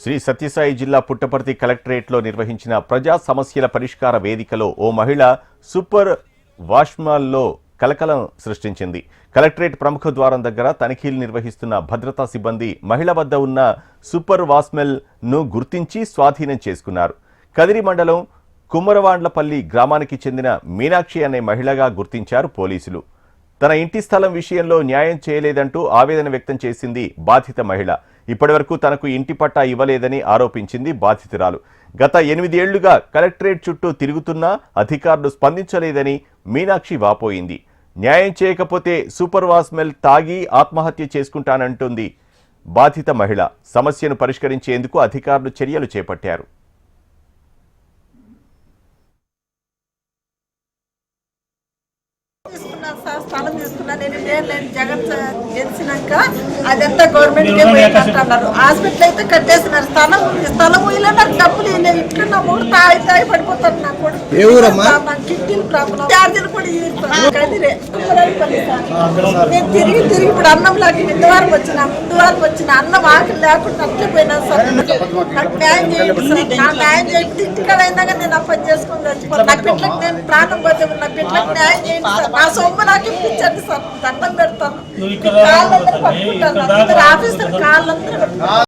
శ్రీ సత్యసాయి జిల్లా పుట్టపర్తి కలెక్టరేట్లో నిర్వహించిన ప్రజా సమస్యల పరిష్కార వేదికలో ఓ మహిళ సూపర్ వాష్మాల్లో కలకలం సృష్టించింది. కలెక్టరేట్ ప్రముఖ ద్వారం దగ్గర తనిఖీలు నిర్వహిస్తున్న భద్రతా సిబ్బంది మహిళ వద్ద ఉన్న సూపర్ వాస్మెల్ ను గుర్తించి స్వాధీనం చేసుకున్నారు. కదిరి మండలం కుమ్మరవాండ్లపల్లి గ్రామానికి చెందిన మీనాక్షి అనే మహిళగా గుర్తించారు పోలీసులు. తన ఇంటి స్థలం విషయంలో న్యాయం చేయలేదంటూ ఆవేదన వ్యక్తం చేసింది బాధిత మహిళ. ఇప్పటివరకు తనకు ఇంటి పట్టా ఇవ్వలేదని ఆరోపించింది బాధితురాలు. గత 8 ఏళ్లుగా కలెక్టరేట్ చుట్టూ తిరుగుతున్నా అధికారులు స్పందించలేదని మీనాక్షి వాపోయింది. న్యాయం చేయకపోతే సూపర్ వాస్మెల్ తాగి ఆత్మహత్య చేసుకుంటానంటుంది బాధిత మహిళ. సమస్యను పరిష్కరించేందుకు అధికారులు చర్యలు చేపట్టారు. స్థలం తీసుకున్నా నేను జగన్ గెలిచినాక అదంతా గవర్నమెంట్కే పోయిందంటున్నారు. హాస్పిటల్ అయితే కట్టేస్తున్నారు. స్థలం ఇలా నాకు డబ్బులు ఇవ్వలేదు. ఇట్లా నా మూడు తాగి పడిపోతాను. నాకు కూడా కిడ్నీలు ప్రాబ్లం, ఛార్జీలు కూడా కదిరే. నేను తిరిగి ఇప్పుడు అన్నం లేక ముందు వారం వచ్చిన అన్నం ఆకలి లేకుండా అట్లే పోయినా సార్. నాకు న్యాయం చేయండి సార్. నా న్యాయం చేయండి. ఇంటికాడ అయినా నేను ఆ పని చేసుకొని చచ్చిపోతాను. నా బిడ్డలకు నేను ప్రాణం పోతే నా బిడ్డలకు న్యాయం చేయండి సార్. నా సొమ్ము నాకు ఇప్పించండి సార్. దండం పెడతాను. కాళ్ళందరూ పట్టుకుంటాను. ఆఫీసర్ కాళ్ళందరూ